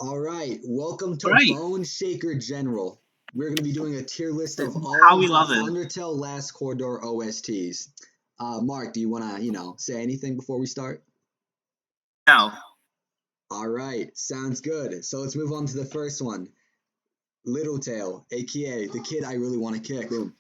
All right, welcome to Right. Bone Shaker General. We're going to be doing a tier list of all How of we the love it. Undertale Last Corridor OSTs. Mark, do you want to, say anything before we start? No. All right, sounds good. So let's move on to the first one. Littletail, aka the kid I really want to kick. Boom.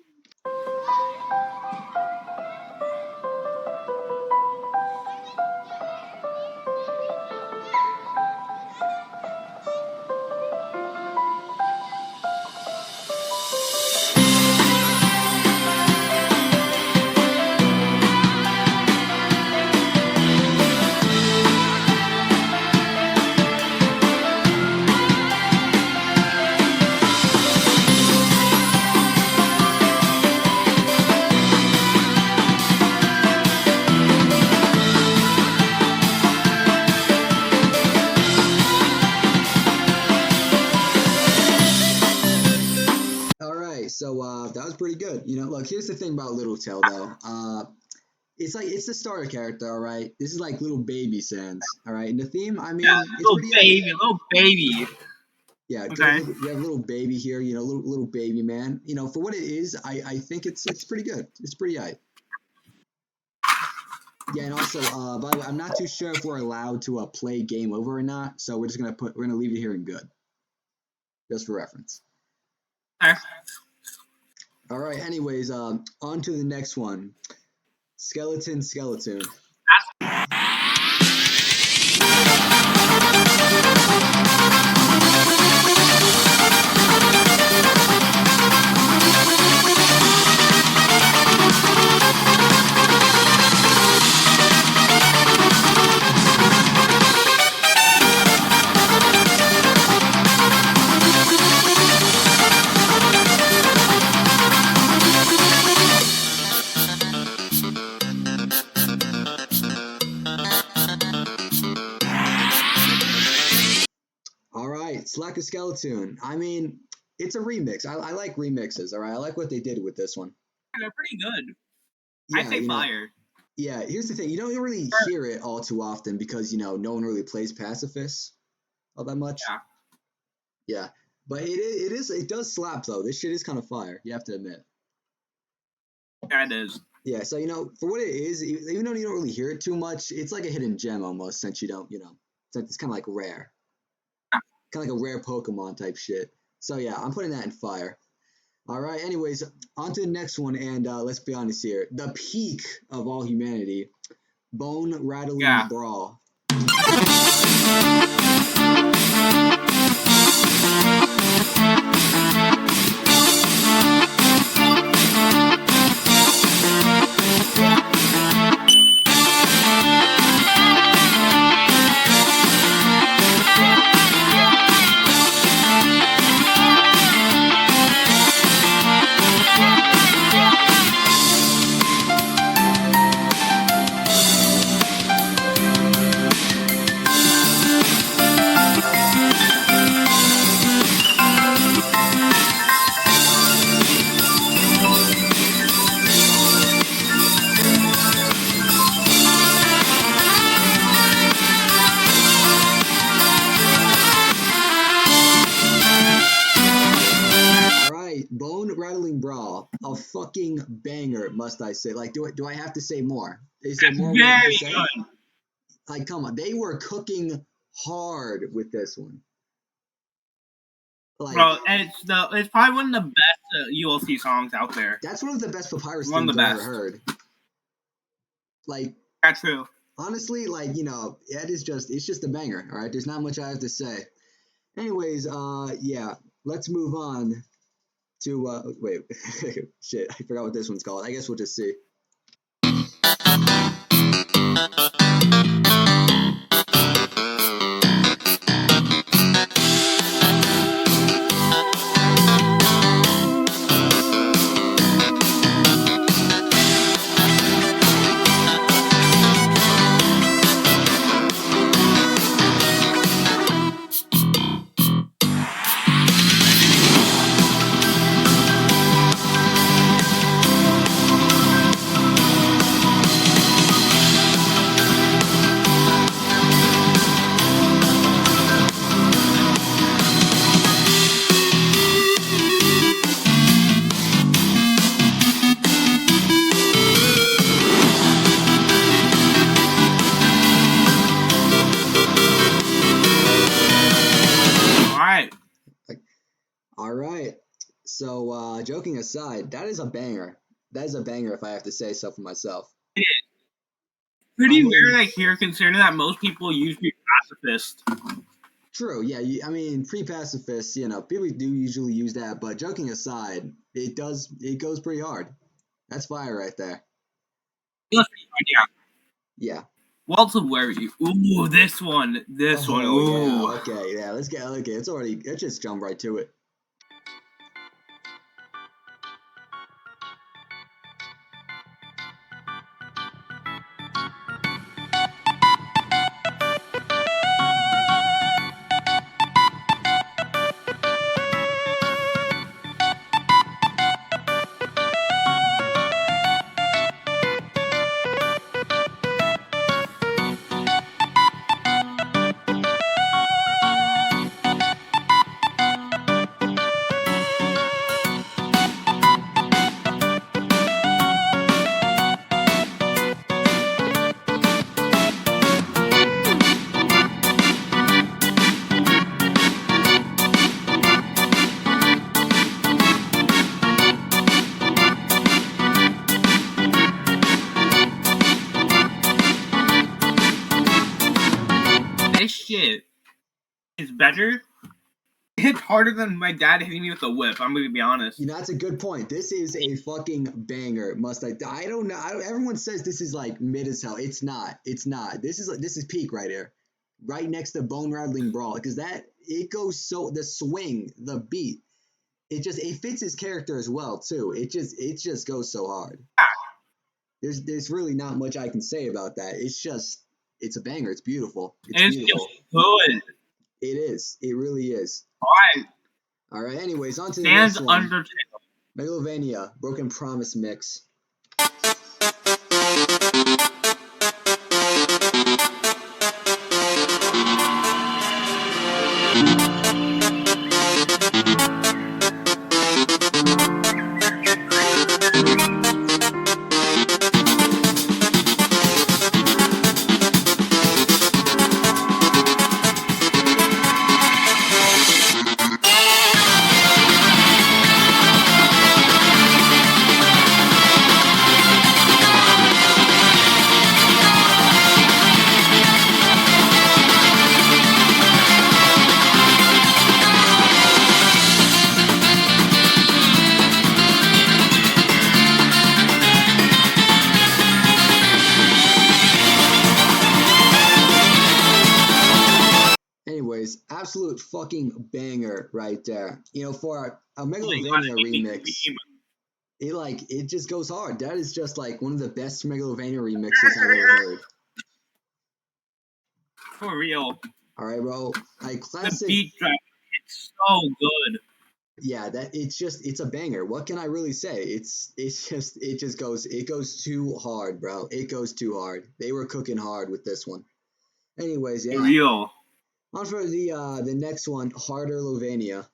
So that was pretty good. Look, here's the thing about Littletail though. It's the starter character, all right. This is like little baby Sans, all right. And the theme, Yeah, it's pretty little baby. Yeah, Okay. we have a little baby here, little baby man. For what it is, I think it's pretty good. It's pretty aight. Yeah, and also, by the way, I'm not too sure if we're allowed to play game over or not, so we're gonna leave it here in good, just for reference. Okay. All right. Anyways, on to the next one. Skeleton. All right, Slacker Skeleton. It's a remix. I like remixes. All right, I like what they did with this one. They're pretty good. Yeah, I say fire. Yeah, here's the thing. You don't really hear it all too often because no one really plays Pacifist all that much. Yeah. Yeah, but it does slap though. This shit is kind of fire. You have to admit. Yeah, it is. Yeah, so for what it is, even though you don't really hear it too much, it's like a hidden gem almost since you don't, since it's kind of like rare. Yeah. Kind of like a rare Pokemon type shit. So yeah, I'm putting that in fire. All right, anyways, on to the next one, and let's be honest here. The peak of all humanity, Bone Rattling Brawl. Bone Rattling Brawl, a fucking banger, must I say? Like, do I have to say more? Is there more we have to say? Good. Like, come on, they were cooking hard with this one. Like, bro, it's probably one of the best ULC songs out there. That's one of the best Papyrus things I've ever heard. Like, that's true. Honestly, like, it's just a banger. All right, there's not much I have to say. Anyways, yeah, let's move on to wait, shit, I forgot what this one's called. I guess we'll just see. All right. So, joking aside, that is a banger. That is a banger if I have to say so for myself. I Pretty mean, rare I hear, considering that most people use the pacifist. true. Yeah. I mean, pre-pacifist, people do usually use that, but joking aside, it goes pretty hard. That's fire right there. Let's be honest, yeah. Yeah. Waltz of Wary. Ooh, this one. This one. Oh, yeah. Ooh. Okay. Yeah. Okay. Let's just jump right to it. This shit is better. It's harder than my dad hitting me with a whip. I'm gonna be honest. That's a good point. This is a fucking banger. I don't know. Everyone says this is like mid as hell. It's not. It's not. This is peak right here, right next to Bone Rattling Brawl, because it goes so the swing, the beat, it fits his character as well too. It just goes so hard. There's really not much I can say about that. It's a banger. It's beautiful. It's And it's beautiful. just good. It is. It really is. Alright. All right. Anyways, on to the Sans next one. Undertale. Megalovania, Broken Promise mix. Anyways, absolute fucking banger right there. For a Oh my god, Megalovania it makes remix, me it just goes hard. That is just like one of the best Megalovania remixes I've ever heard. for real. All right, bro. The Classic. beat drop, it's so good. Yeah, it's a banger. What can I really say? It goes too hard, bro. It goes too hard. They were cooking hard with this one. Anyways, For yeah. real. On for the next one, Harder Lovania.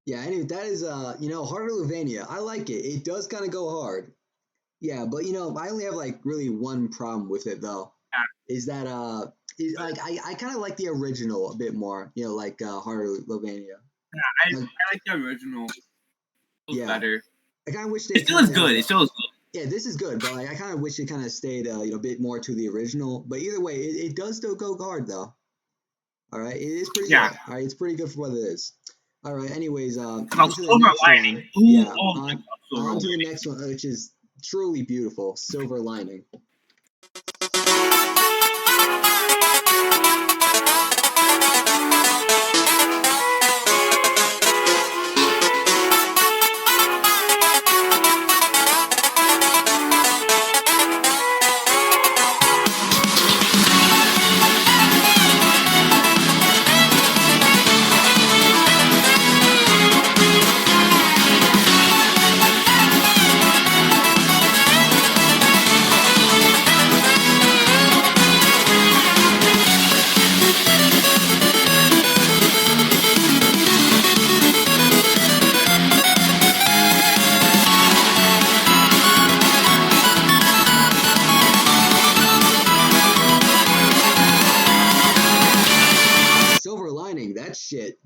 Yeah, anyway, that is Harder Lovania. I like it. It does kind of go hard. Yeah, but I only have like really one problem with it though. Yeah. Is that like I kind of like the original a bit more. Like Harder Lovania. I Like, like the original. It was yeah, better. I kind of wish they It still is kind good. It of. still is good. Yeah, this is good, but like I kind of wish it kind of stayed a bit more to the original. But either way, it does still go hard though. All right, it is pretty Yeah. good. All right, it's pretty good for what it is. All right. Anyways, Now, on to the Silver next Lining. one. Ooh, Yeah, oh my god, Silver on to the Lining. next one, which is truly beautiful. Silver Lining.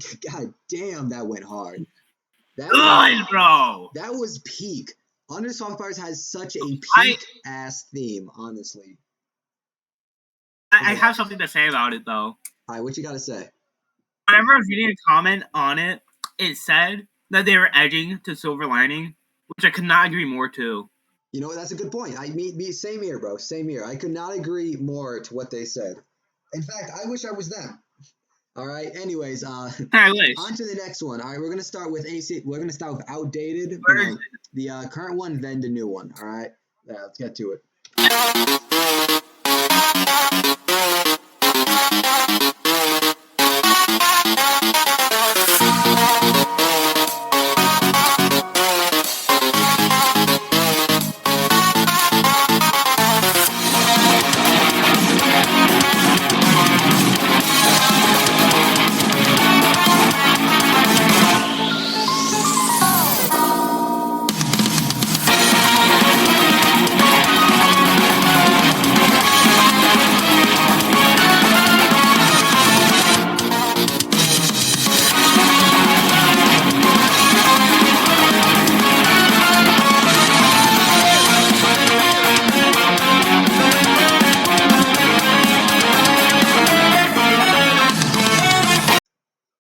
shit. God damn, that went hard. Good, bro. That was peak. Unresolved Fires has such a peak-ass theme, honestly. I have something to say about it, though. All right, what you got to say? Whenever I was reading a comment on it, it said that they were edging to Silver Lining, which I could not agree more to. You know, that's a good point. Same here, bro. Same here. I could not agree more to what they said. In fact, I wish I was them. All right. Anyways, I wish. on to the next one. All right, we're gonna start with AC. We're gonna start with outdated. The current one, then the new one. All right. Yeah, let's get to it.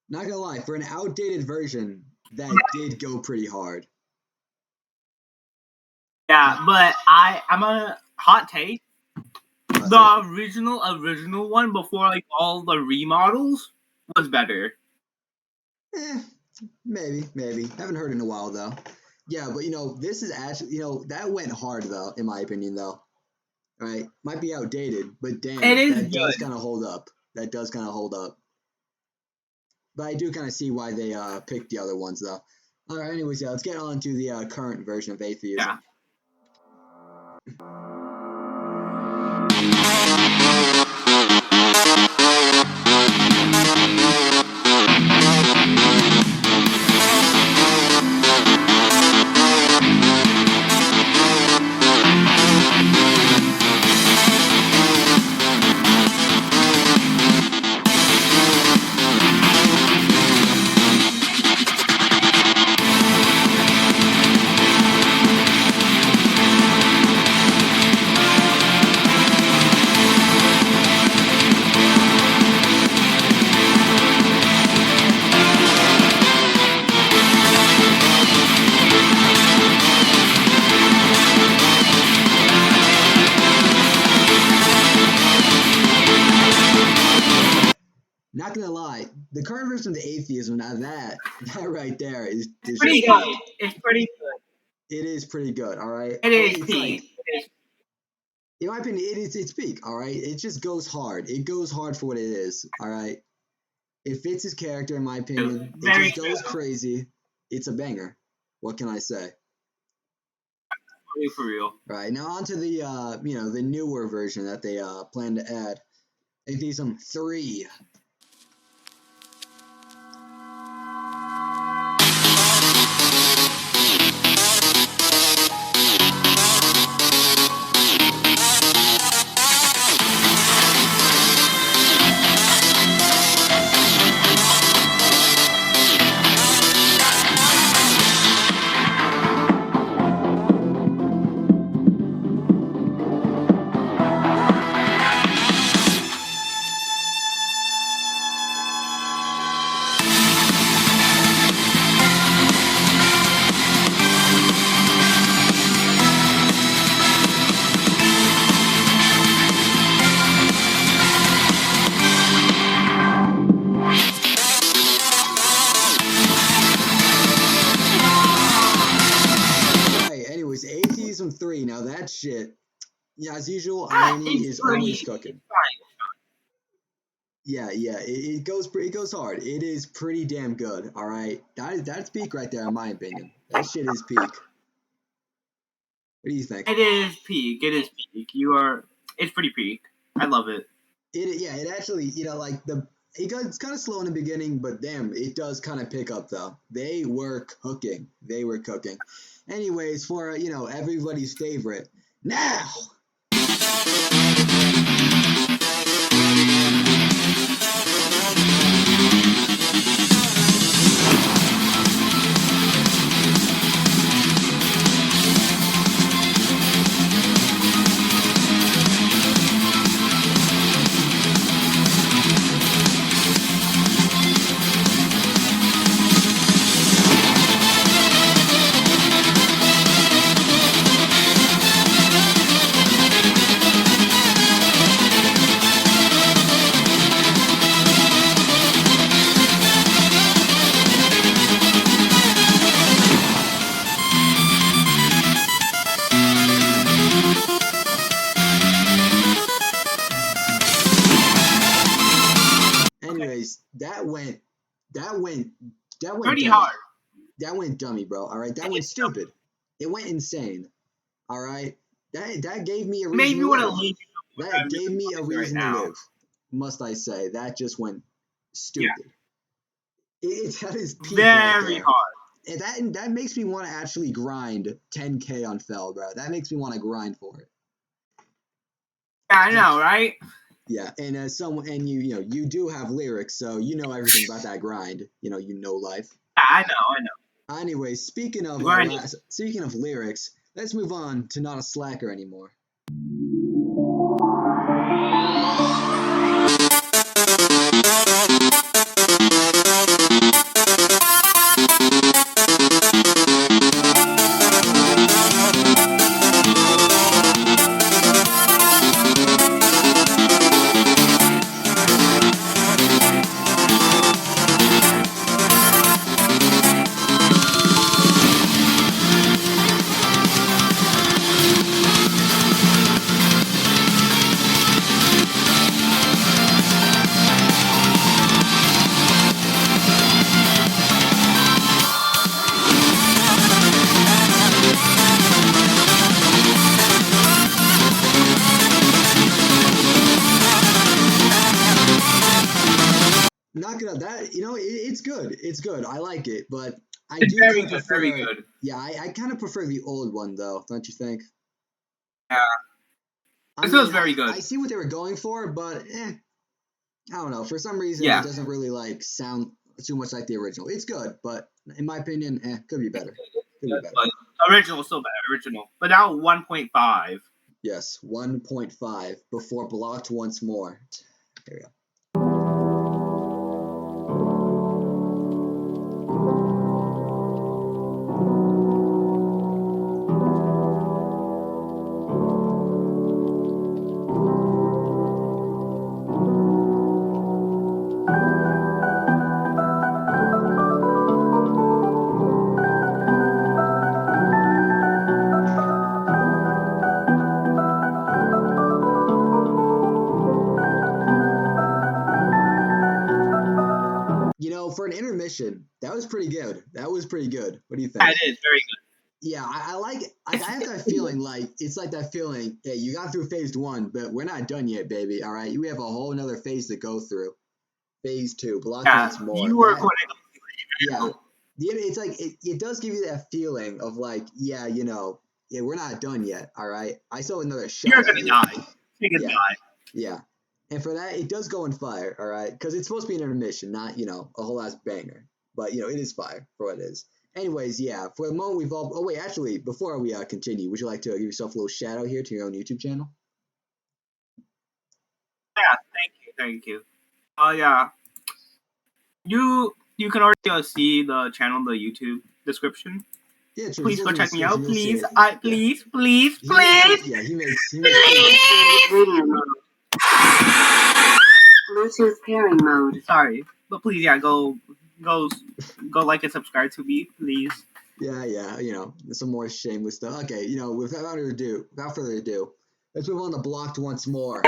Not gonna lie, for an outdated version, that did go pretty hard. Yeah, but I'm a hot take. The original one before like all the remodels was better. Maybe. Haven't heard in a while though. Yeah, but this is actually, that went hard though, in my opinion though. Right? Might be outdated, but damn, that does kind of hold up. That does kind of hold up. But I do kind of see why they picked the other ones though. All right, anyways, yeah, let's get on to the current version of Atheism. Yeah. Not gonna lie, the current version of the Atheism, now that right there is pretty good. It's pretty good. It is pretty good. All right. It is peak. In my opinion, it's peak. All right. It just goes hard. It goes hard for what it is. All right. It fits his character, in my opinion. It just goes crazy. It's a banger. What can I say? For real. All right. Now on to the the newer version that they plan to add. Atheism 3. Atheism 3, now that shit, yeah, as usual, irony is always cooking. Yeah, it goes hard. It is pretty damn good. All right, that's peak right there, in my opinion. That shit is peak. What do you think? It is peak. It's pretty peak. I love it. It actually, it's kind of slow in the beginning, but damn, it does kind of pick up though. They were cooking. Anyways, for everybody's favorite now. that went Pretty dummy. hard. That went dummy, bro. All right, that went stupid. It went insane. All right, that gave me a reason Maybe to want to live. leave. That gave me a reason to now. live. Must I say? That just went stupid. That is peak right Very there. hard. And that makes me want to actually grind 10K on Fell, bro. That makes me want to grind for it. Yeah, I know, right? Yeah, and as someone, and you do have lyrics, so you know everything about that grind. You know life. Yeah, I know. Anyway, speaking of lyrics, let's move on to Not a Slacker anymore. Not gonna that it's good. It's good. I like it, but I It's do very kind of good, prefer. very good. Yeah, I kind of prefer the old one though. Don't you think? Yeah. This was very good. I see what they were going for, but I don't know. For some reason, Yeah. it doesn't really sound too much like the original. It's good, but in my opinion, could be better. Could be better. But original is still better. Original, but now 1.5. Yes, 1.5 before blocked once more. Here we go. For an intermission, that was pretty good. What do you think? Yeah, it is very good. Yeah, I like it. I have that feeling it's like that feeling, hey, you got through phase 1, but we're not done yet, baby. All right, we have a whole another phase to go through. Phase 2, block once more. You were going to. Yeah, it's like it does give you that feeling of we're not done yet. All right, I saw another shot. You're gonna die. You're gonna die. Yeah. And for that, it does go in fire, all right? Because it's supposed to be an intermission, not, a whole ass banger. But, it is fire for what it is. Anyways, yeah, for the moment, we've all... Oh, wait, actually, before we continue, would you like to give yourself a little shout out here to your own YouTube channel? Yeah, thank you. Yeah. You can already see the channel in the YouTube description. Yeah, true. Please go check me out, please. Please. Yeah, he makes Bluetooth pairing mode. Sorry, but please, go like and subscribe to me, please. Yeah, some more shameless stuff. Okay, without further ado, let's move on to blocked once more.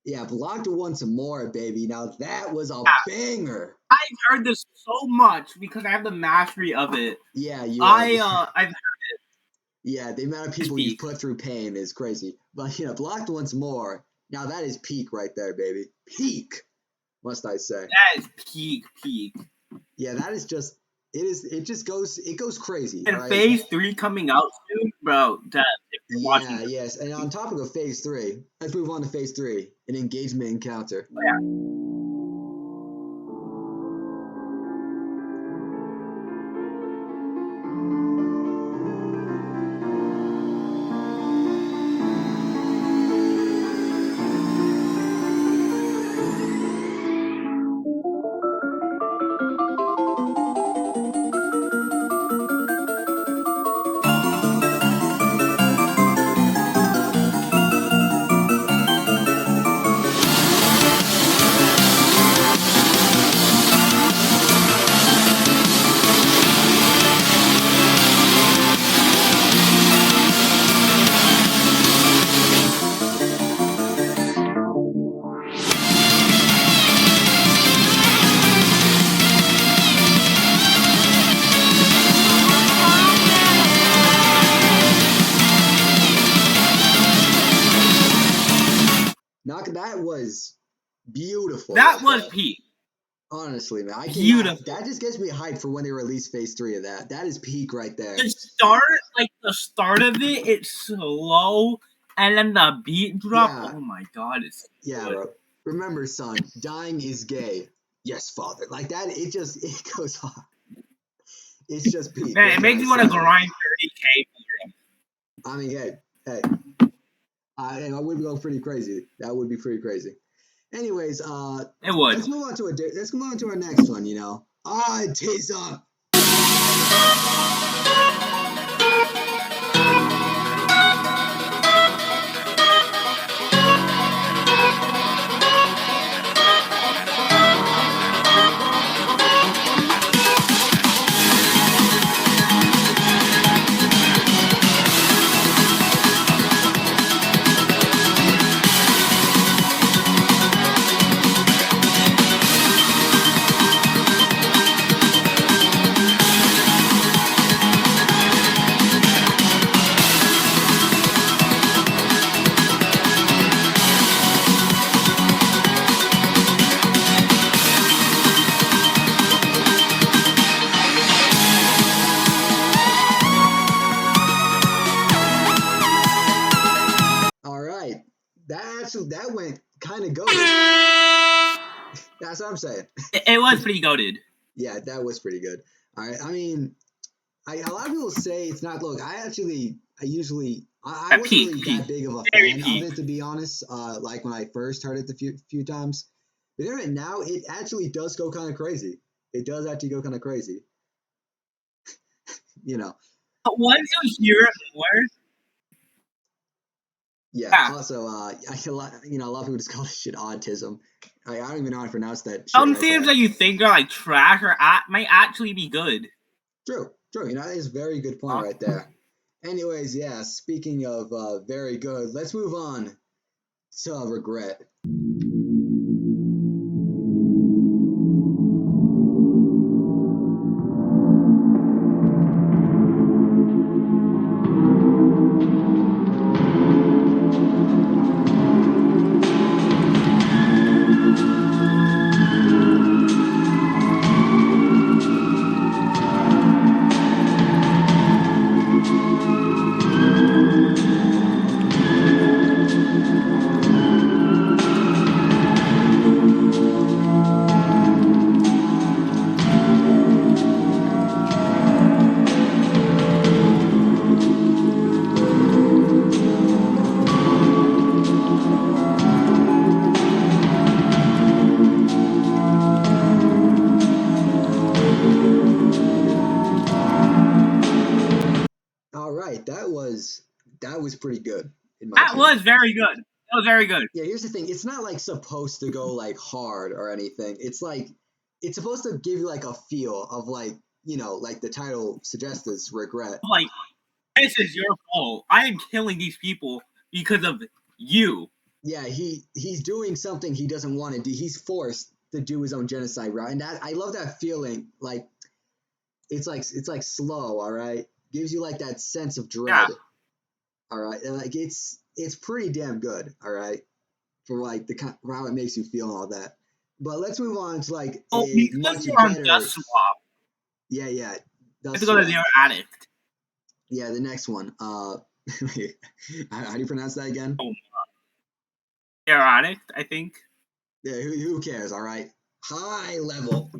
Yeah, blocked once more, baby. Now that was a banger. I've heard this so much because I have the mastery of it. Yeah, I've heard it. Yeah, the amount of people you put through pain is crazy. But blocked once more. Now that is peak right there, baby. Peak, must I say? That is peak. Yeah, that is just It just goes. It goes crazy. All And right. Phase 3 coming out soon, bro. That if you're watching Yeah. this, Yes. And on topic of Phase 3, let's move on to Phase 3, an engagement encounter. yeah. Knock. That was beautiful That right was there. peak. Honestly, man, I cannot. Beautiful. That just gets me hyped for when they release Phase 3 of that. That is peak right there. The start of it, it's slow, and then the beat drop. Yeah. Oh my god, it's Yeah, good. bro. Remember, son, dying is gay. Yes, father. Like that. It goes on. It's just peak. Man, What it can makes I me want to say? grind 30K for him. I mean, hey. I would go pretty crazy. That would be pretty crazy. Anyways, It would. let's move on to our next one. Autism. All right, that went kind of goaded. That's what I'm saying. It was pretty goaded. Yeah, that was pretty good. All right, I mean, a lot of people say it's not. Look, I wasn't Peak, really peak, that big of a very fan of peak. it, to be honest. Like when I first heard it the few times, but then now it actually does go kind of crazy. It does actually go kind of crazy. You know. But once you hear it more, Yeah. yeah. Also, a lot of people just call this shit autism. I don't even know how to pronounce that shit Some right themes there. that you think are like trash or might actually be good. True. That is a very good point Huh? right there. Anyways, yeah. Speaking of very good, let's move on to regret. All right, that was pretty good in my That opinion. was very good. That was very good. Yeah, here's the thing. It's not like supposed to go like hard or anything. It's like it's supposed to give you like a feel of like, like the title suggests is regret. Like, this is your fault. I am killing these people because of you. Yeah, he's doing something he doesn't want to do. He's forced to do his own genocide route. And that I love that feeling. Like it's like slow, all right? Gives you like that sense of Yeah. dread. All right. And like it's pretty damn good, all right? For like for how it makes you feel and all that. But let's move on to like Oh, a because much you're on better. Just Swap. Yeah, yeah. Let's go to Dear Addict. Yeah, the next one. How do you pronounce that again? Oh, Dear Addict, I think. Yeah, who cares? All right. High level.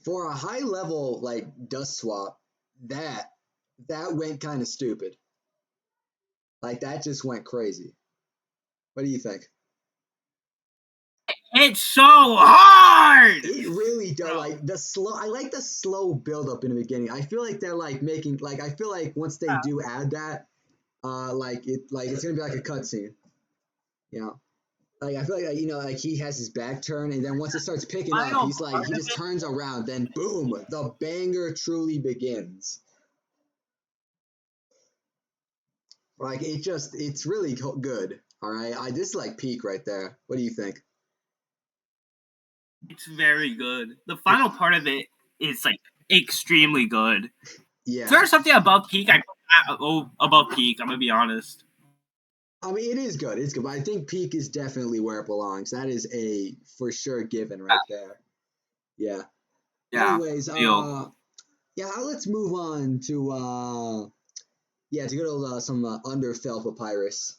For a high level like dust swap, that went kind of stupid. Like that just went crazy. What do you think? It's so hard. It really does. Like the slow. I like the slow build up in the beginning. I feel like they're like making like. I feel like once they do add that, like it's gonna be like a cutscene. You know, like I feel like like he has his back turned, and then once it starts picking up, he's like he just turns around. Then boom, the banger truly begins. Like it's really good. All right, this is like peak right there. What do you think? It's very good. The final part of it is like extremely good. Yeah. Is there something above peak? Above peak. I'm gonna be honest. I mean, it is good. It's good, but I think peak is definitely where it belongs. That is a for sure given right there. Yeah. Anyways, yeah, let's move on to to go to some Underfell Papyrus.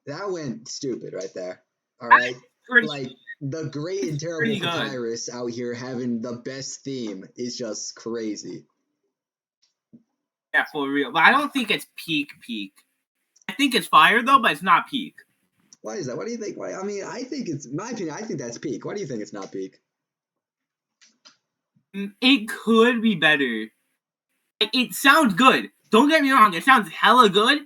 That went stupid right there. All right, like the great and terrible Papyrus out here having the best theme is just crazy. Yeah, for real. But I don't think it's peak. I think it's fire though, but it's not peak. Why is that? What do you think? I mean, I think it's my opinion. I think that's peak. Why do you think it's not peak? It could be better. It sounds good. Don't get me wrong. It sounds hella good.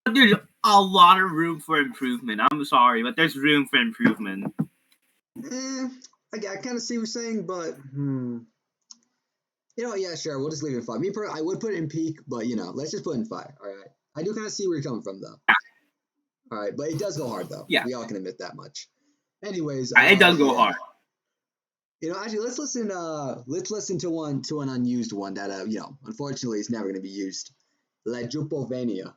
But there's a lot of room for improvement. I'm sorry, but there's room for improvement. I kind of see what you're saying, but yeah, sure. We'll just leave it in 5. I would put it in peak, but let's just put it in 5. All right. I do kind of see where you're coming from, though. Yeah. All right, but it does go hard, though. Yeah, we all can admit that much. Anyways, it does go hard. Actually, let's listen to one unused one that unfortunately is never going to be used. La Jupovania.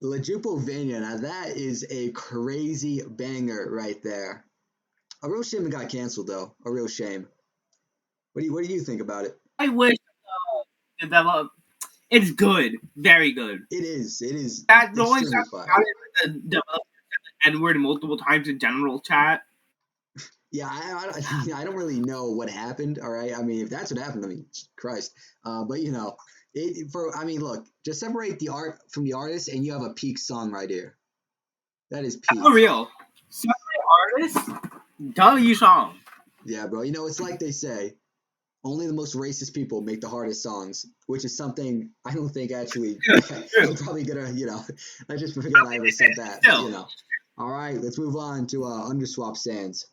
La Jupovania, now that is a crazy banger right there. A real shame it got canceled, though. A real shame. What do you think about it? I wish develop. It's good, very good. It is. It is That the only extremely stuff fire. about it is the developer said the N word multiple times in general chat. Yeah, I don't really know what happened. All right, I mean, if that's what happened, I mean, Christ. But you know, I mean, look, just separate the art from the artist, and you have a peak song right here. That is peak. For real. Separate artists, W song. Yeah, bro. You know, it's like they say, only the most racist people make the hardest songs, which is something I don't think actually. I'm probably gonna, you know, I just forget I ever said that. But, you know. All right, let's move on to Underswap Sands.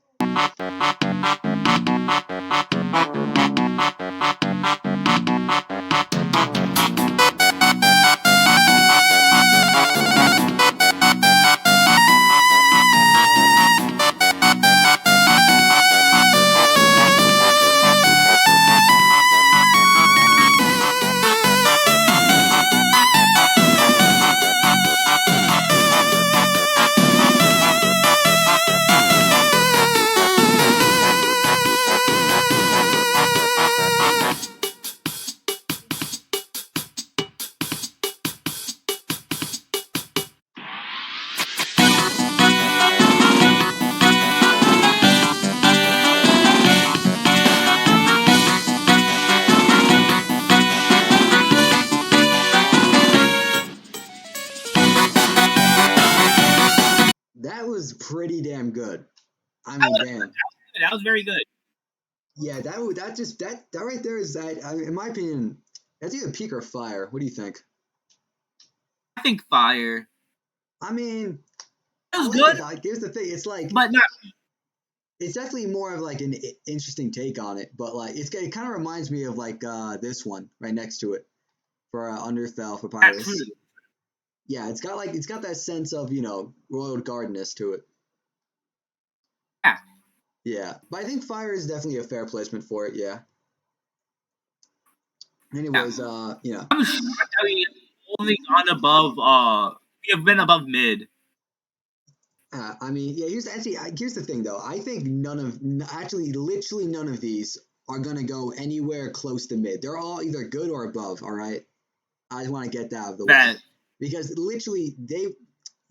That was pretty damn good. I mean, damn. That was very good. Yeah, that right there is that. In my opinion, that's either peak or fire. What do you think? I think fire. I mean, it was good. Here's the thing: it's like, but not. It's definitely more of like an interesting take on it. But like, it kind of reminds me of like this one right next to it for Underfell for Pirates. Yeah, it's got that sense of, you know, royal guardness to it. Yeah. Yeah, but I think fire is definitely a fair placement for it. Yeah. Anyways, you know, I'm only gone above. We have been above mid. I mean, yeah. Here's the thing though. I think literally none of these are gonna go anywhere close to mid. They're all either good or above. All right. I just want to get that out of the way because literally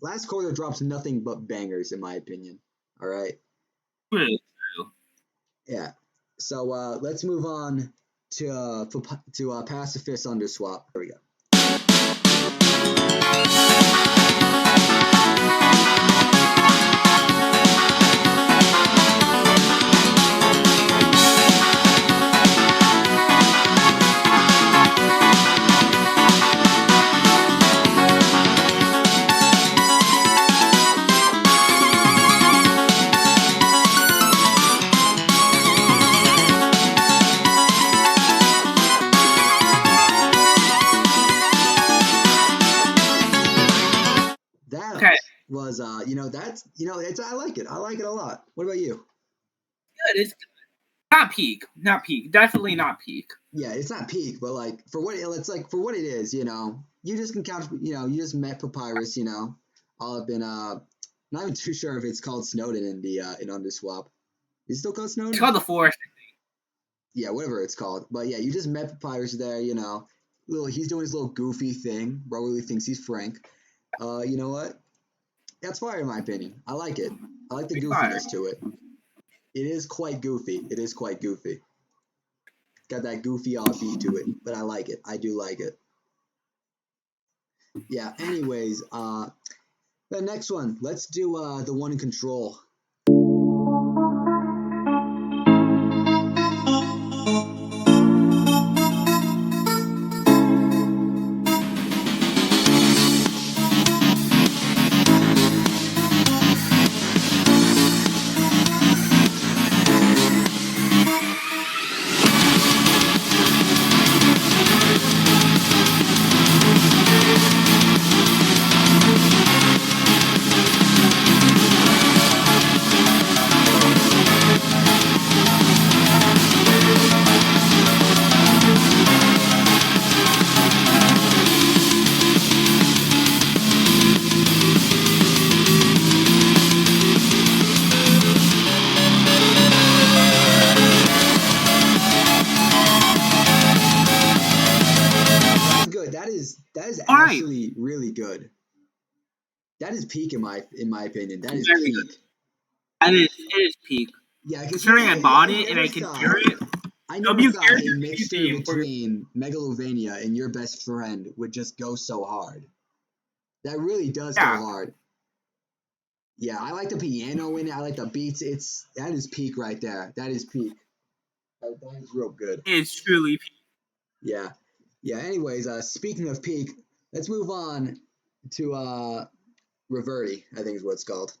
last quarter drops nothing but bangers in my opinion. All right. True. Yeah. So let's move on to Pacifist Underswap. There we go. Was you know, that's, you know, it's I like it a lot. What about you? Good. It's not peak, definitely not peak. Yeah, it's not peak, but like for what it is, you know, you just can count, you know, you just met Papyrus, you know, all up in not even too sure if it's called Snowden in the in Underswap. Is it still called Snowden? It's called the Forest. Yeah, whatever it's called. But yeah, you just met Papyrus there, you know. He's doing his little goofy thing. Bro really thinks he's Frank. You know what? That's fire in my opinion. I like it. I like the goofiness to it. It is quite goofy. Got that goofy offbeat to it, but I like it. I do like it. Yeah. Anyways, the next one. Let's do the one in control. right. actually really good. That is peak in my opinion. That is Very peak. It is peak. Yeah, because Considering I bought it and I can hear it. I never W thought character a mixture theme. between Megalovania and Your Best Friend would just go so hard. That really does go hard. Yeah, I like the piano in it. I like the beats. That is peak right there. That is peak. That is real good. It's truly peak. Yeah. Yeah, anyways, speaking of peak, let's move on to Reverti, I think is what it's called.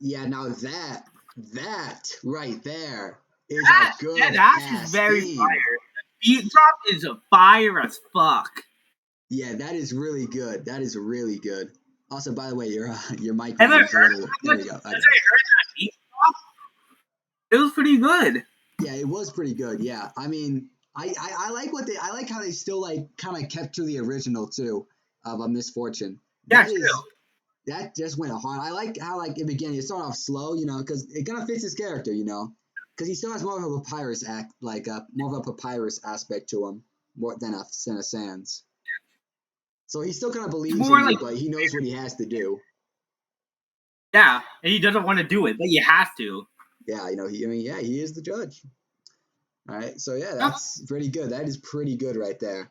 Yeah, now that right there is a good ass very theme. fire. Beat drop is a fire as fuck. Yeah, that is really good. That is really good. Also, by the way, your mic Have I volume is a heard little. There we go. Have I heard that beat drop? It was pretty good. Yeah, it was pretty good. Yeah, I mean, I like I like how they still like kind of kept to the original too of A Misfortune. Yeah, true. That just went hard. I like how like in the beginning it started off slow, because it kind of fits his character, because he still has more of a papyrus more of a papyrus aspect to him more than a Sans. So he still kind of believes in you, but he knows what he has to do. Yeah, and he doesn't want to do it, but he has to. Yeah, he is the judge. All right, so yeah, that's pretty good. That is pretty good right there.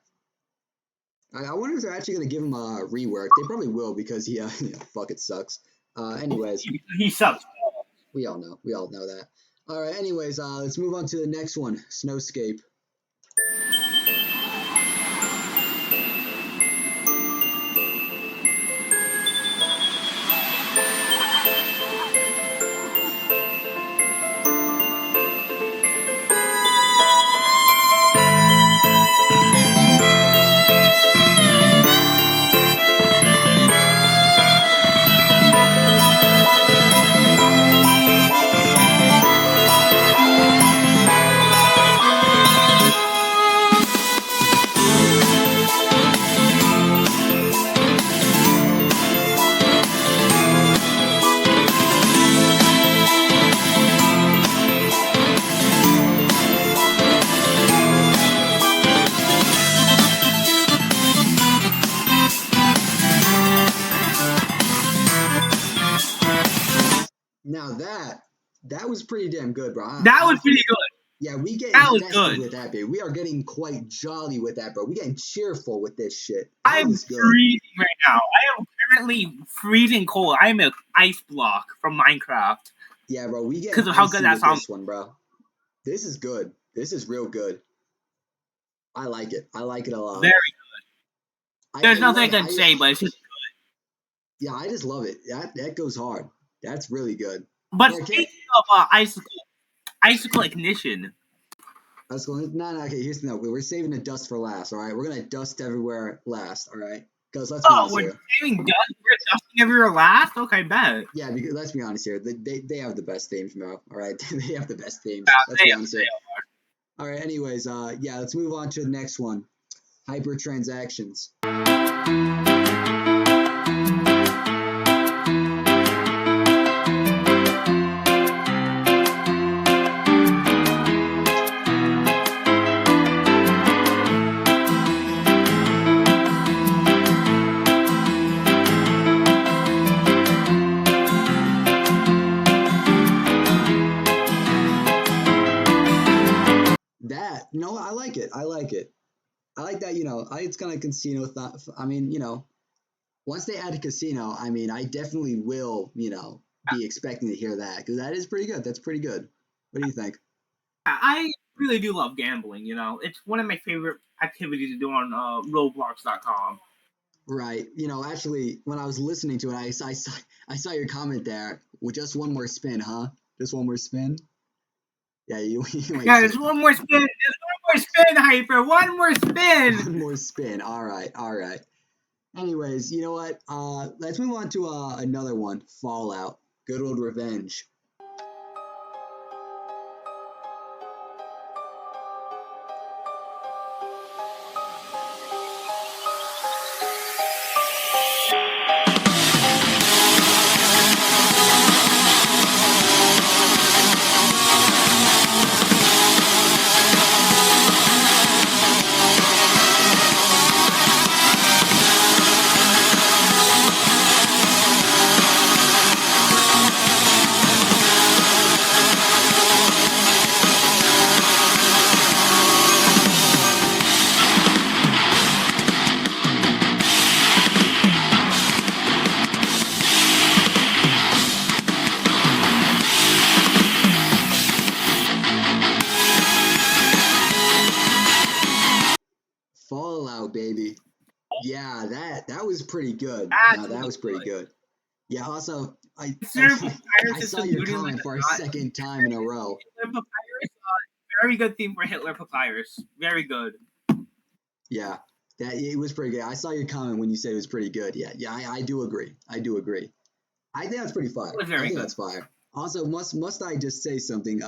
I wonder if they're actually going to give him a rework. They probably will because he, fuck, it sucks. Anyways, he sucks. We all know that. All right. Anyways, let's move on to the next one, Snowscape. Now that was pretty damn good, bro. That was pretty good. Yeah, we get invested with that, baby. We are getting quite jolly with that, bro. We getting cheerful with this shit. I'm freezing right now. I am currently freezing cold. I'm an ice block from Minecraft. Yeah, bro. We get because of how good that sounds. This one, bro. This is good. This is real good. I like it. I like it a lot. Very good. There's nothing I can say, but it's just good. Yeah, I just love it. That goes hard. That's really good. But speaking of icicle ignition. No, okay, we're saving the dust for last, all right? We're going to dust everywhere last, all right? Because let's be honest we're saving dust? We're dusting everywhere last? Okay, bet. Yeah, because let's be honest here. They have the best themes, bro, all right? They have the best themes. Yeah, let's be honest here. All right, anyways, yeah, let's move on to the next one. Hypertransactions. I like it. I like it. I like that, it's kind of casino. I mean, once they add a casino, I mean, I definitely will, be expecting to hear that because that is pretty good. That's pretty good. What do you think? I really do love gambling. It's one of my favorite activities to do on Roblox.com. Right. Actually, when I was listening to it, I saw your comment there. With just one more spin, huh? Just one more spin. Yeah, you ain't Yeah, shit. there's one more spin. There's one more spin, Hyper. One more spin. One more spin. All right. All right. Anyways, you know what? Let's move on to another one. Fallout. Good old revenge. Fallout, baby. Yeah, that was pretty good. That's No, that really was pretty good. good. Yeah. Also, I Consider Papyrus I saw system your looting like comment for a a second time in a row. Hitler Papyrus. Very good theme for Hitler Papyrus. Very good. Yeah, that it was pretty good. I saw your comment when you said it was pretty good. Yeah, yeah, I do agree. I do agree. I think that's pretty It fire. was I very think good. that's fire. Also, must I just say something?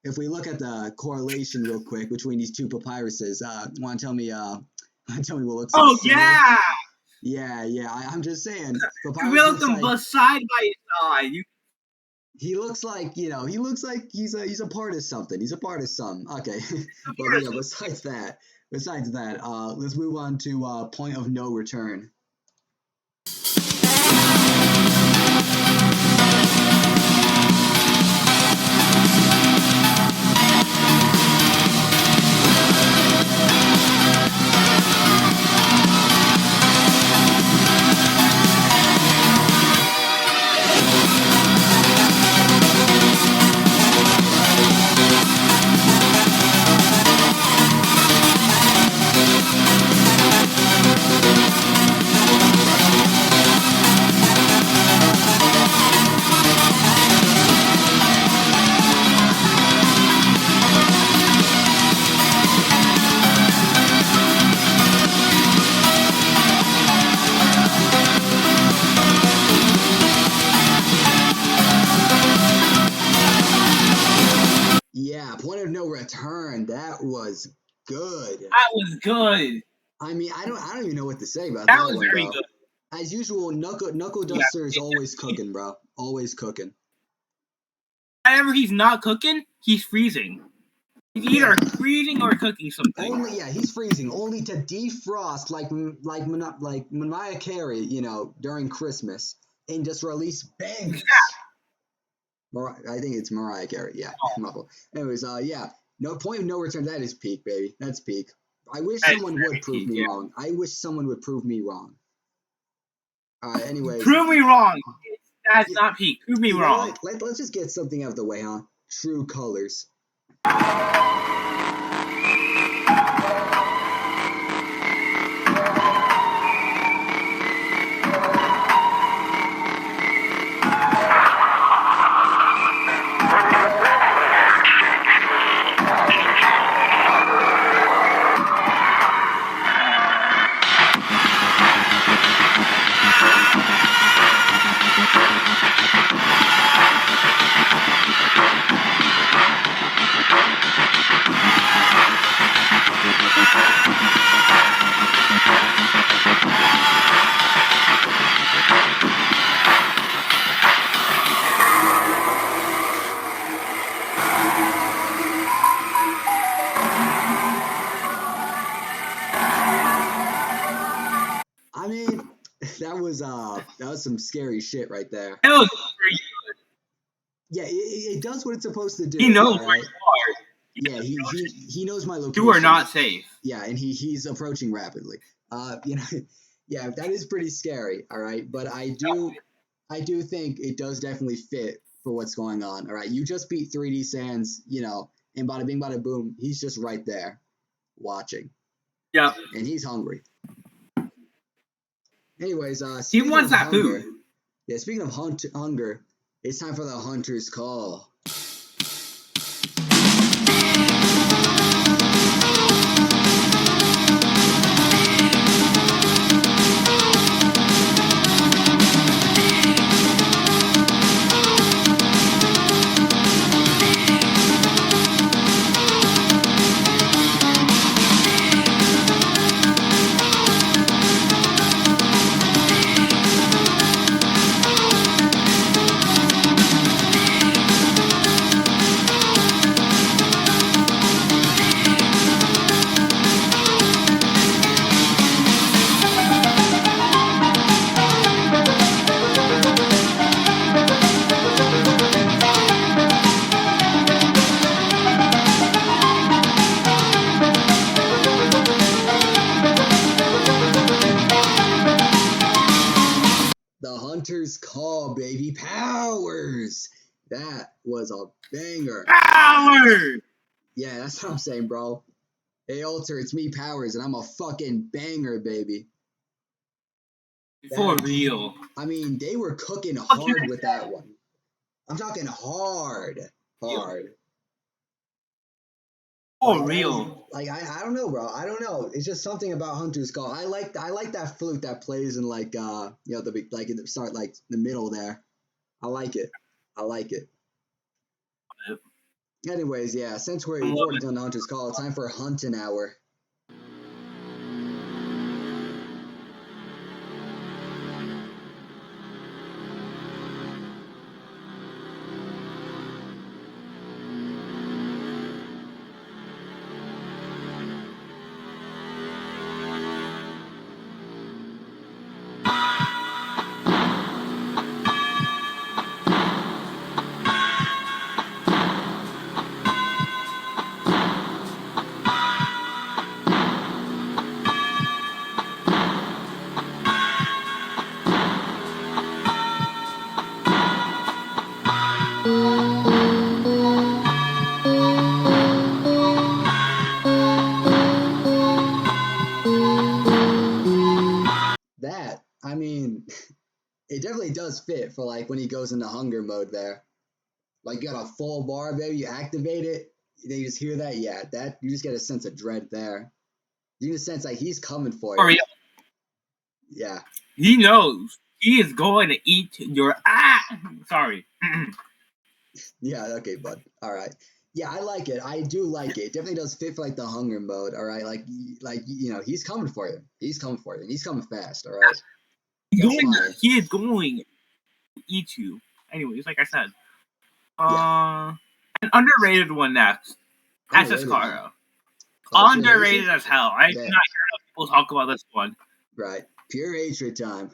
If we look at the correlation real quick between these two papyruses, want to tell me? Tell me what looks so Oh similar? yeah, Yeah, yeah. I'm just saying. you Papyrus built looks them like both side by side. he looks like he looks like he's a part of something. He's a part of something. Okay, but Papyrus. besides that, let's move on to point of no return. Yeah, point of no return. That was good. That was good. I mean, I don't even know what to say about That that was one, very bro. good. As usual, Knuckle Yeah. Duster is always cooking, bro. Always cooking. Whenever he's not cooking, he's freezing. He's either freezing or cooking something. Only he's freezing. Only to defrost like Mariah Carey, during Christmas, and just release bangers. I think it's Mariah Carey. Yeah. Anyways, yeah. No point of no return. That is peak, baby. That's peak. I wish That is someone would very prove peak, me yeah. wrong. I wish someone would prove me wrong. All right. Anyways, Prove me wrong. That's you, not peak. Prove me you know wrong. what? Let's just get something out of the way, huh? True colors. I mean, that was some scary shit right there. That was very good. Yeah, it does what it's supposed to do. He knows all where right. you are. Yeah, he knows my location. You are not safe. Yeah, and he's approaching rapidly. Yeah, that is pretty scary. All right, but I do think it does definitely fit for what's going on. All right, you just beat 3D Sans, and bada bing, bada boom, he's just right there watching. Yeah. And he's hungry. Anyways, He speaking wants of that hunger, food. yeah, speaking of hunger, it's time for the hunter's call. The hunter's call, baby. Powers. That was a banger. Power! Yeah, that's what I'm saying, bro. Hey, Alter, it's me, Powers, and I'm a fucking banger, baby. For real. I mean, they were cooking What can hard I with that one. I'm talking hard. Hard. For real. I don't know, bro. I don't know. It's just something about Hunter's Call. I like that flute that plays in the in the start, like the middle there. I like it. I like it. Anyways, yeah, since we've already done the Hunter's Call, it's time for Hunting Hour. That, I mean, it definitely does fit for like when he goes into hunger mode there. Like you got a full bar, baby, you activate it, then you just hear that, yeah, that you just get a sense of dread there. You get a sense like he's coming for you. For real. Yeah. He knows. He is going to eat your Sorry. Yeah, okay, bud. All right. Yeah, I like it. I do like it. It definitely does fit for like the hunger mode, all right? He's coming for you. He's coming for you. And he's coming fast, all right? That's fire. He is going to eat you. Anyways, like I said. Yeah. An underrated one next. Underrated, Asascara. huh? Pure Underrated hatred? as hell. I do not Yeah. hear enough people talk about this one. Right. Pure hatred time.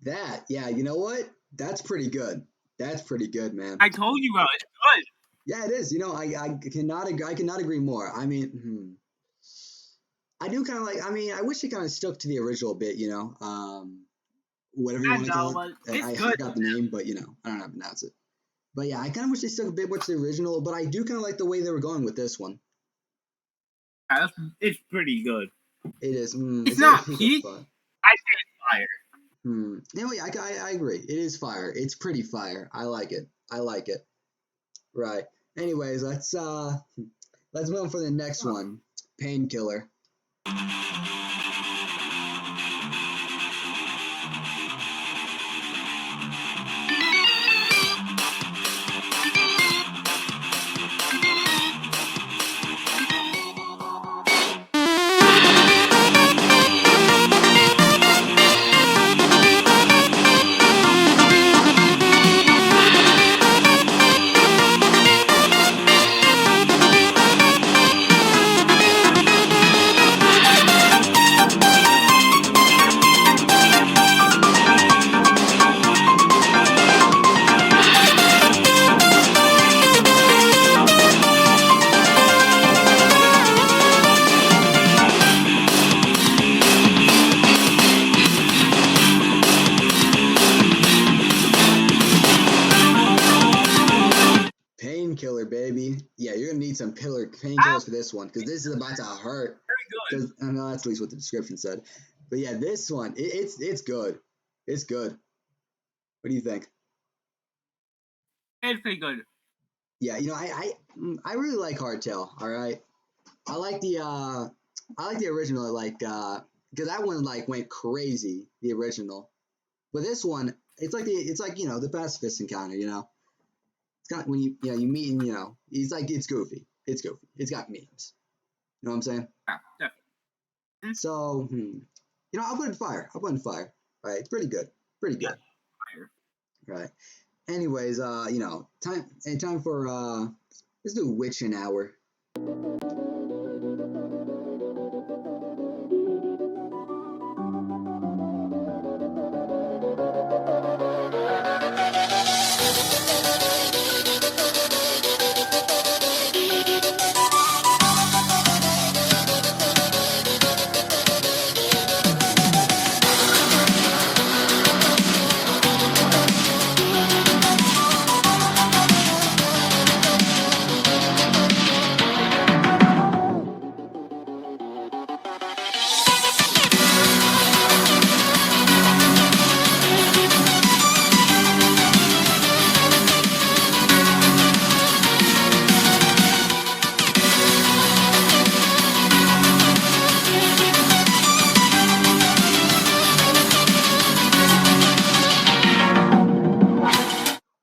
That, yeah, you know what? That's pretty good. That's pretty good, man. I told you about it. It's good. Yeah, it is. I cannot agree more. I mean, I do kind of like. I mean, I wish it kind of stuck to the original bit. Whatever you I want to know, call but it. it's I good. forgot the name, but I don't know how to pronounce it. But yeah, I kind of wish they stuck a bit more to the original. But I do kind of like the way they were going with this one. It's pretty good. It is. It's not really peak. fun. I say it's fire. Anyway, I agree. It is fire. It's pretty fire. I like it. I like it. Right. Anyways, let's move on for the next one. Painkiller. Painkiller, baby. Yeah, you're gonna need some painkillers for this one because this is about to hurt. Very good. Because I know that's at least what the description said. But yeah, this one, it's good. It's good. What do you think? It's pretty good. Yeah, I really like Hardtail. All right, I like the original. Like because that one like went crazy. The original, but this one, it's like the pacifist encounter. It's got when you meet and it's goofy. It's goofy. It's got memes. You know what I'm saying? Yeah, definitely. So I'll put it in fire. I'll put it in fire. All right, it's pretty good. Pretty good. Fire. Right. Anyways, time for let's do witching hour.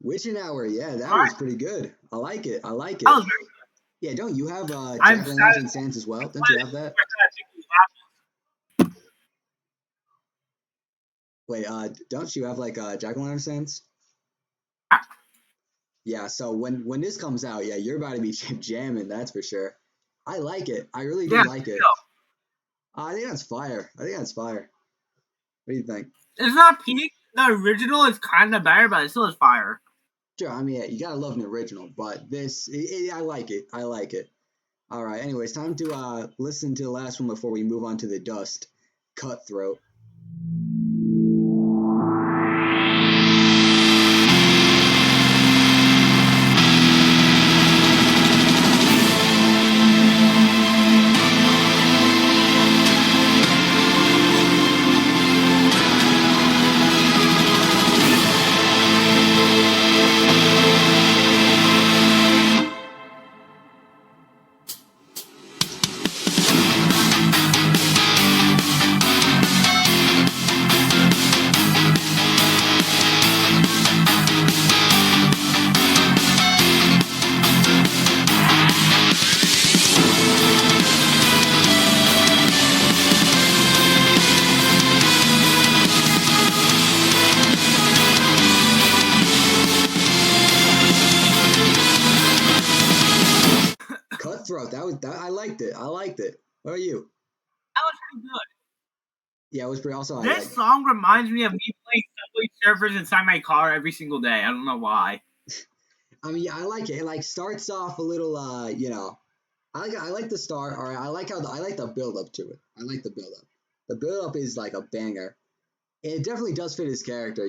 Witching hour, yeah, that was pretty good. I like it. I like it. That was very good. Yeah, don't you have I'm jack-o'-lantern stands as well? Don't you have that? Wait, don't you have like jack-o'-lantern stands? Yeah, so when this comes out, yeah, you're about to be jamming, that's for sure. I like it. I really do Yeah, like it. I think that's fire. I think that's fire. What do you think? it's not peak. The original is kind of better, but it still is fire. Sure, I mean, yeah, you gotta love an original, but this, I like it. I like it. All right, anyways, time to listen to the last one before we move on to the dust. Cutthroat. Cutthroat. I liked it. I liked it. What are you? That was pretty good. Yeah, it was pretty. Also, This song reminds me of me playing Subway Surfers inside my car every single day. I don't know why. I mean, yeah, I like it. It like starts off a little, I like the start. All right, I like the build up to it. I like the build up. The build up is like a banger. It definitely does fit his character.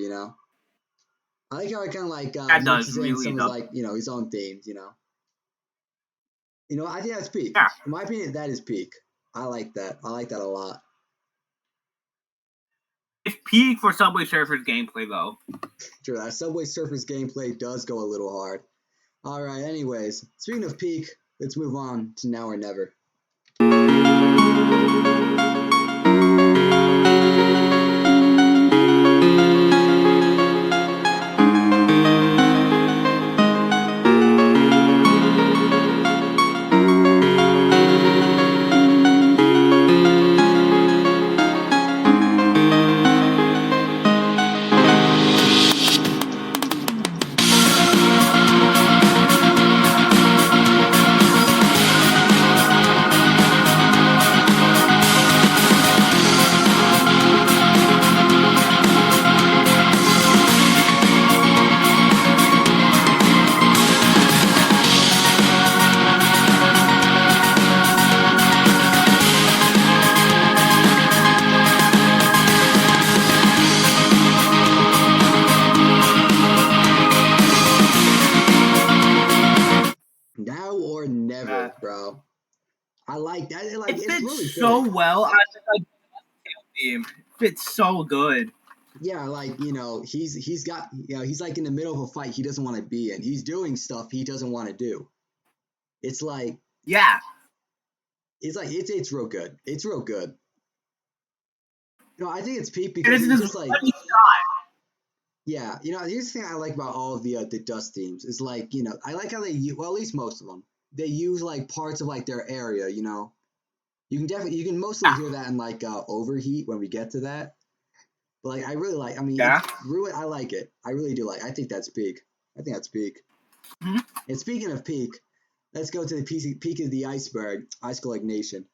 I like how it kind of like That does mixes in really some of does. like his own themes. I think that's peak. Yeah. In my opinion, that is peak. I like that. I like that a lot. It's peak for Subway Surfers gameplay, though. True, that Subway Surfers gameplay does go a little hard. All right, anyways, speaking of peak, let's move on to Now or Never. Now or never, bro. I like that. Like It it's fits really so fitting. well as a theme. It fits so good. Yeah, like he's got he's like in the middle of a fight he doesn't want to be in. He's doing stuff he doesn't want to do. It's like Yeah. it's real good. It's real good. I think it's peak It because is it's this just like funny shot. yeah, here's the thing I like about all of the Dust themes is like I like how well at least most of them they use like parts of like their area. You can mostly Yeah. hear that in like Overheat when we get to that. But like I really like. I mean, Yeah. it's really I like it. I really do like. I think that's peak. I think that's peak. Mm-hmm. And speaking of peak, let's go to the peak of the iceberg, Ice Cold Nation.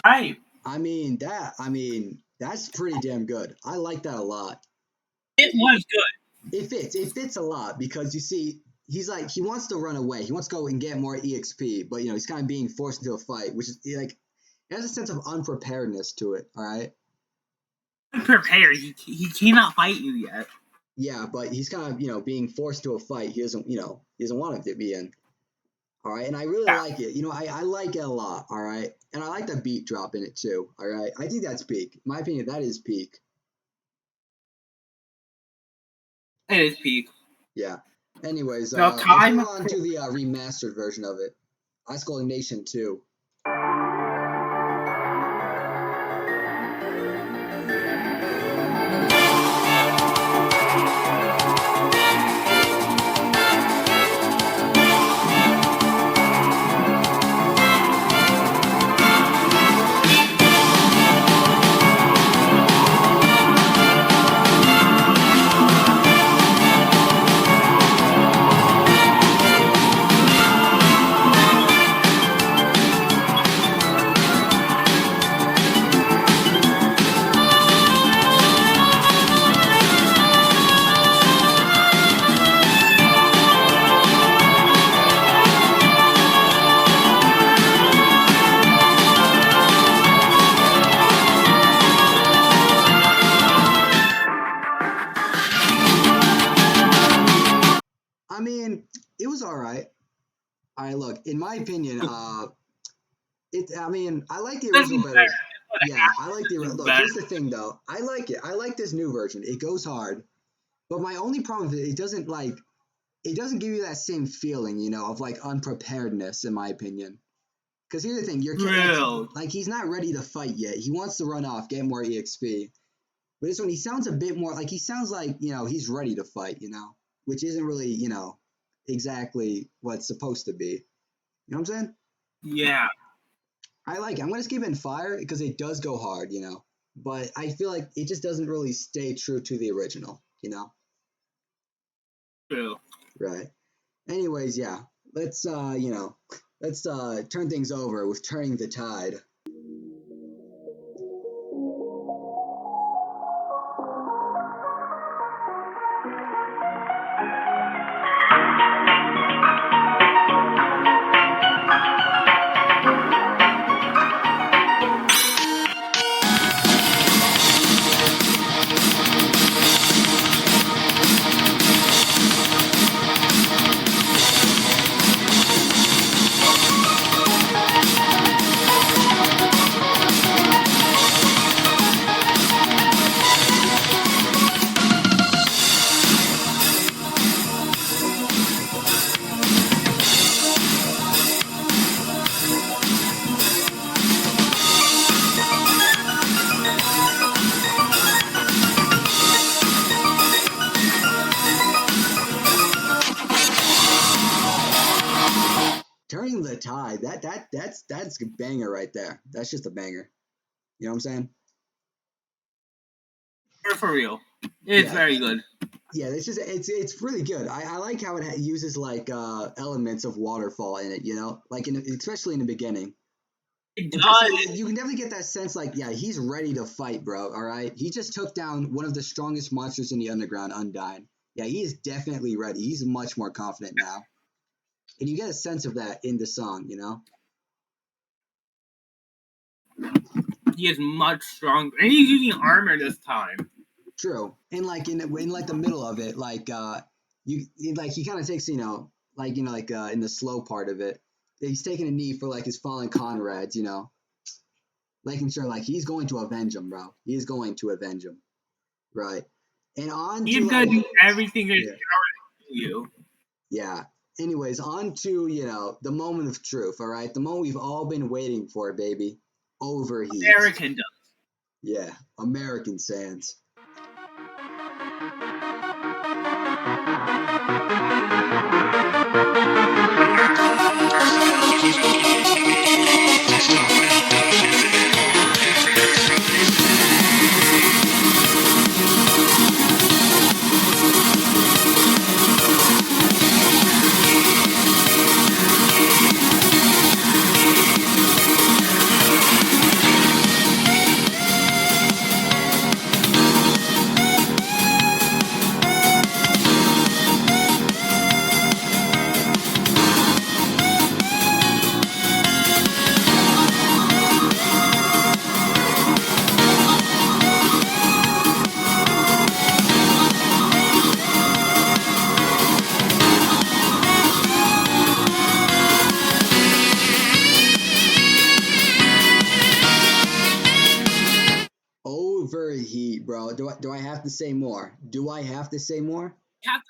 Right. I mean that's pretty damn good. I like that a lot. It was good. It fits. It fits a lot because you see, he's like he wants to run away. He wants to go and get more exp, but he's kind of being forced into a fight, which is like it has a sense of unpreparedness to it. All right. Prepared. He cannot fight you yet. Yeah, but he's kind of being forced to a fight. He doesn't he doesn't want to be in. All right, and I really Yeah. like it. I like it a lot. All right, and I like the beat drop in it too. All right, I think that's peak. In my opinion, that is peak. It is peak. Yeah. Anyways, Now let's time. move on to the remastered version of it, Ice Cold Nation 2. I mean, it was all right. All right, look, in my opinion, I mean, I like the original better. Yeah, I like the look. Better. Here's the thing, though. I like it. I like this new version. It goes hard, but my only problem with it, it doesn't give you that same feeling, of like unpreparedness, in my opinion. Because here's the thing, Real. like he's not ready to fight yet. He wants to run off, get more exp. But this one, he sounds a bit more like he sounds like he's ready to fight, which isn't really exactly what it's supposed to be. You know what I'm saying? Yeah. I like it. I'm gonna skip in fire because it does go hard, but I feel like it just doesn't really stay true to the original. True. Right. Anyways, yeah. Let's let's turn things over with turning the tide. Turning the tide. That's a banger right there. That's just a banger. You know what I'm saying? For real. It's Yeah. very good. Yeah, it's really good. I like how it uses like elements of waterfall in it. You know, like especially in the beginning. It And just does. you can definitely get that sense, like, yeah, he's ready to fight, bro. All right, he just took down one of the strongest monsters in the underground, Undyne. Yeah, he is definitely ready. He's much more confident now, and you get a sense of that in the song. You know, He is much stronger. And he's using armor this time. true. And like in like the middle of it, like like he kind of takes in the slow part of it, he's taking a knee for like his fallen comrades. You know, making sure like he's going to avenge him, bro. He is going to avenge him, right? And on to He's gonna like do everything in his yeah. power to you. Yeah. Anyways, on to, the moment of truth, all right? The moment we've all been waiting for, baby. Overheat. American does. Yeah. American Sands. Overheat, bro. Do I have to say more? Do I have to say more? You have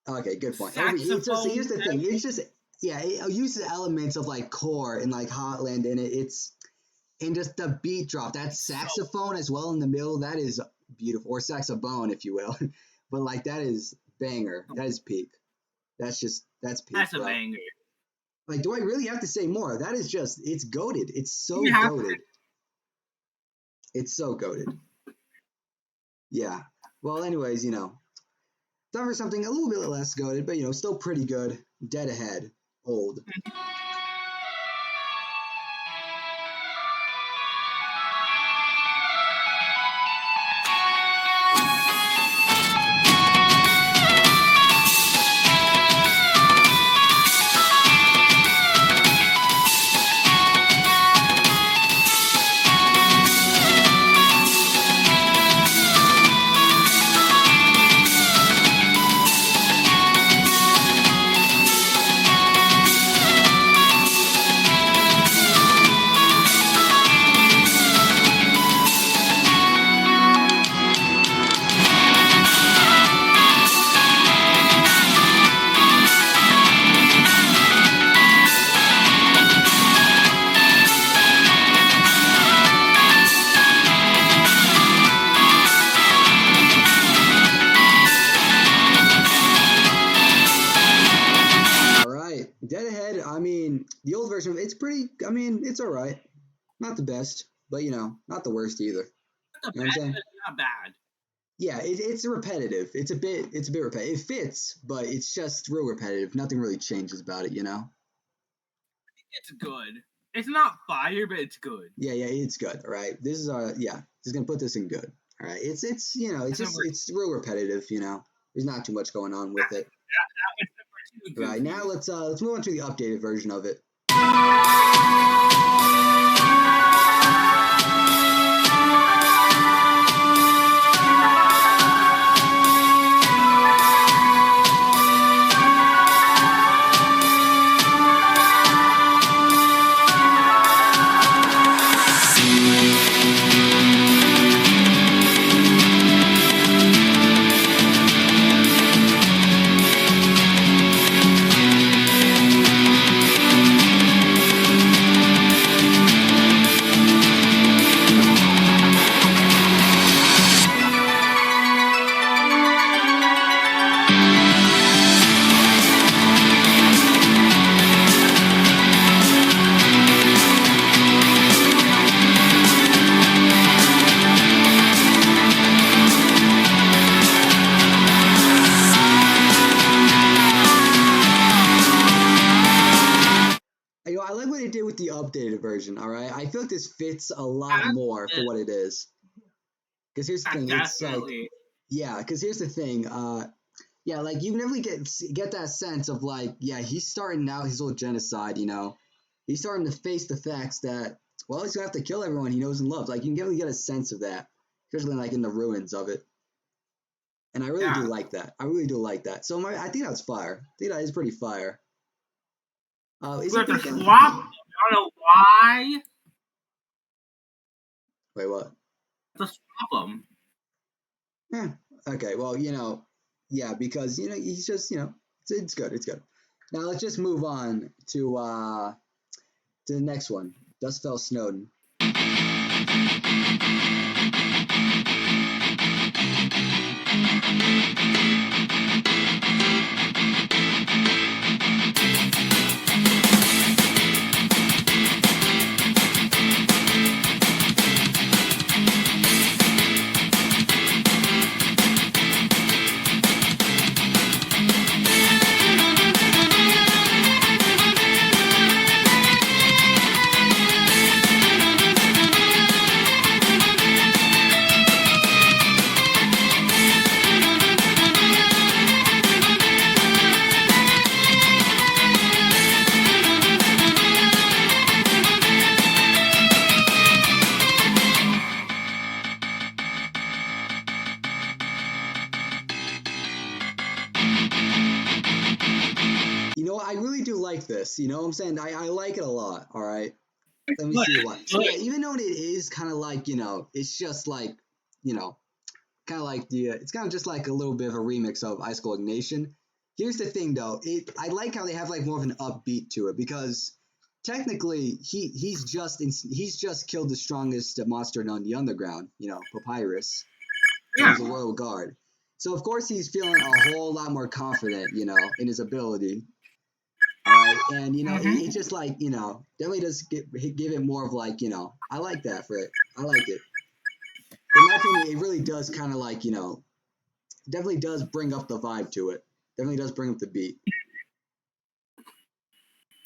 Okay, good the point. Overheat. It's just saxophone. here's the thing. It's just yeah, it uses elements of like core and like Hotland in it. It's and just the beat drop, that So saxophone as well in the middle, that is beautiful, or saxophone, if you will. But like that is banger. That is peak. That's peak, that's a bro. banger. Like, do I really have to say more? That is just it's goaded. It's so You have goaded. It's so goaded. Yeah. Well, anyways, time for something a little bit less goaded, but still pretty good. Dead Ahead, old. All right, Dead Ahead. I mean, the old version. It's pretty. I mean, it's all right. Not the best, but not the worst either. the You know what I'm best, saying? but not bad. Yeah, it's repetitive. It's a bit repetitive. It fits, but it's just real repetitive. Nothing really changes about it, you know. It's good. It's not fire, but it's good. Yeah, it's good. All right, this is yeah, just gonna put this in good. All right, it's you know, it's That's just number, it's real repetitive, you know. There's not too much going on with it. it's number two, All right, now Goofy. let's move on to the updated version of it. I like what they did with the updated version. All right, I feel like this fits a lot more for what it is. Because here's the thing, it's like, Definitely. yeah. Because here's the thing, yeah, like you never get that sense of like, yeah, he's starting out his little genocide. You know, he's starting to face the facts that, well, he's gonna have to kill everyone he knows and loves. Like you can definitely get a sense of that, especially like in the ruins of it. And I really do Yeah. like that. I really do like that. So I think that's fire. I think that is pretty fire. Is We it have to pretty swap fire? them. I don't know why. Wait, what? We have to swap them. Eh, okay, well, yeah, because he's just it's good, it's good. Now let's just move on to the next one. Dust fell Snowden. I really do like this. You know what I'm saying? I like it a lot. All right. Let me Good. see what. So Good. yeah, even though it is kind of like it's just like you know, kind of like it's kind of just like a little bit of a remix of Ice Cold Nation. Here's the thing though, I like how they have like more of an upbeat to it because technically he's just killed the strongest monster on the underground, Papyrus, and Yeah. he's a royal guard. So of course he's feeling a whole lot more confident, in his ability. All right, and it's Mm-hmm. just like definitely does give it more of like I like that for it. I like it. In my opinion, it really does kind of like definitely does bring up the vibe to it. Definitely does bring up the beat.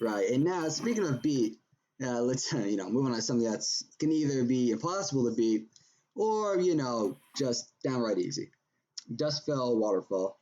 Right. And now speaking of beat, let's move on to something that's can either be impossible to beat or just downright easy. Dust fell, waterfall.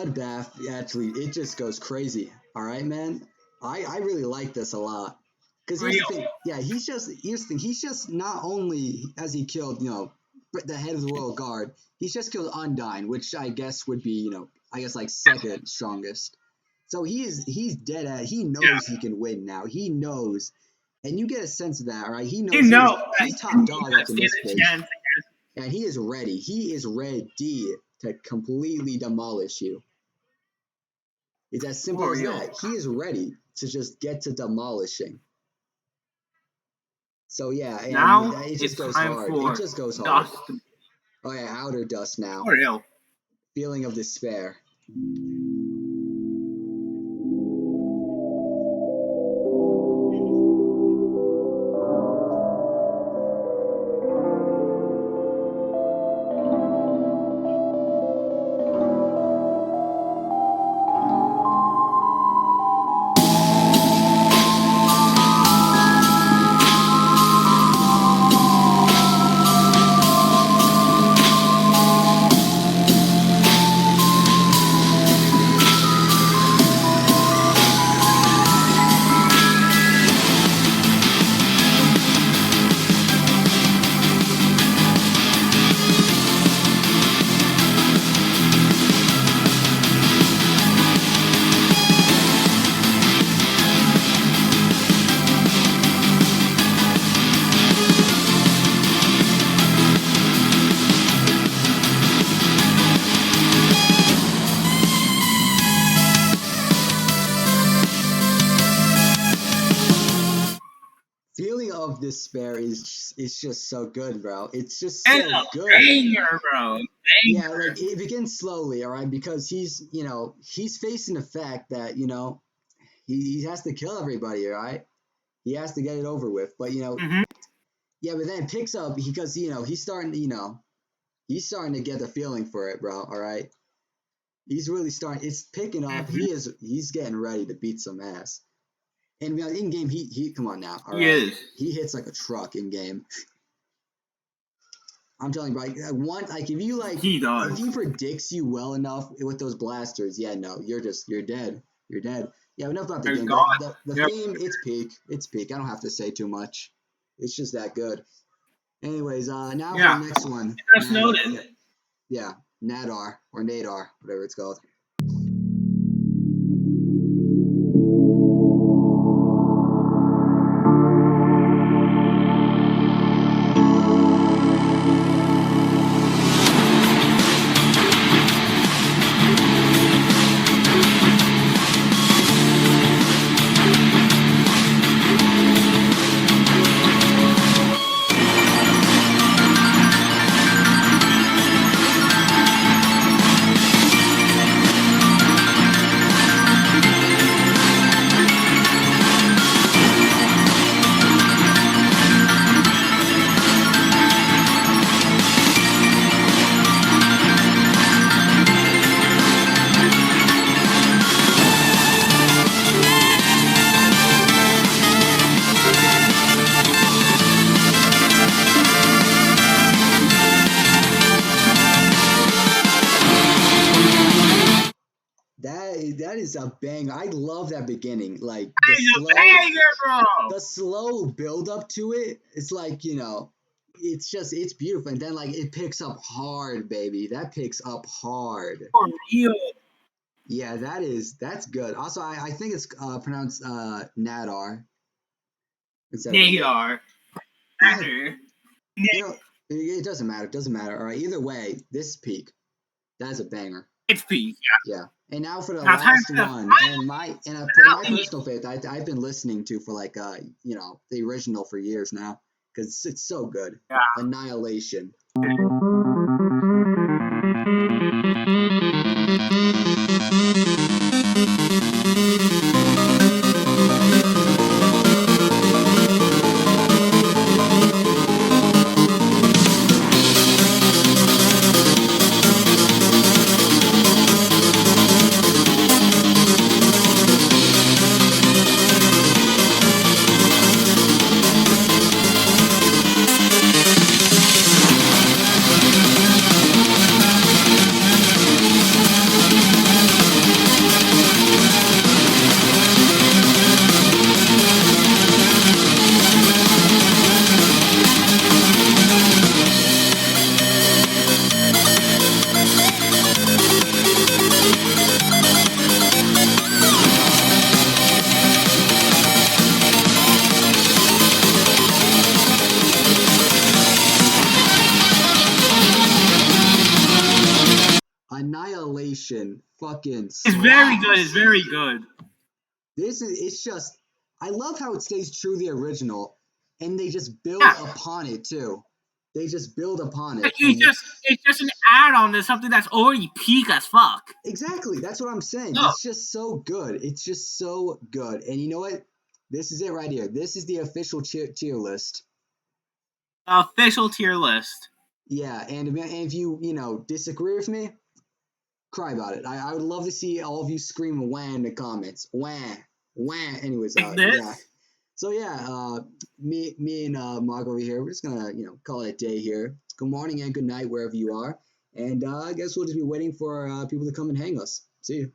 bloodbath, actually, it just goes crazy. All right, man. I really like this a lot. Because here's the thing, yeah, here's the thing, he's just not only has he killed, the head of the royal guard, he's just killed Undyne, which I guess would be, I guess like second strongest. So he's dead at. He knows he can win now. He knows, and you get a sense of that, right? He knows he's top dog up in this bitch, and he is ready. He is ready to completely demolish you. It's as simple as that. He is ready to just get to demolishing. So yeah, and now it just goes time hard. For it just goes hard. dust. Oh yeah, outer dust now. For real. Feeling of despair. Feeling of despair is just so good, bro. It's just so good. Banger, bro. Banger. Yeah, like it begins slowly, all right, because he's facing the fact that he has to kill everybody, all right. He has to get it over with, but yeah, but then it picks up because he's starting to get the feeling for it, bro. All right, he's really starting. It's picking up. He's getting ready to beat some ass. And in game, he come on now. All right, he hits like a truck in game. I'm telling you, if he predicts you well enough with those blasters, yeah, no, you're dead. You're dead. Yeah, enough about the game. The theme, it's peak. I don't have to say too much. It's just that good. Anyways, now for the next one. That's noted. Yeah, Nadar or Nadar, whatever it's called. That is a bang. I love that beginning. Like the slow build up to it. It's like, it's beautiful. And then like it picks up hard, baby. That picks up hard. For real. Yeah, that's good. Also, I think it's pronounced Nadar. Nadar. It doesn't matter. It doesn't matter. All right. Either way, this peak. That's a banger. It's peak, yeah. Yeah. And now for the last one, and my personal favorite, I've been listening to for like the original for years now because it's so good. Yeah. Annihilation. Annihilation fucking It's very good. It's slaps. very good. It's just, I love how it stays true to the original, and they just build Yeah. upon it too. They just build upon it, and It's just an add-on to something that's already peak as fuck. exactly, that's what I'm saying. No. It's just so good. It's just so good. And you know what? This is it right here. This is the official tier list. Official tier list. Yeah, and if you disagree with me, cry about it. I would love to see all of you scream "wah" in the comments. Wah, wah. Anyways, Like this. yeah. So yeah, me and Mark over here, we're just gonna call it a day here. Good morning and good night wherever you are, and I guess we'll just be waiting for people to come and hang us. See you.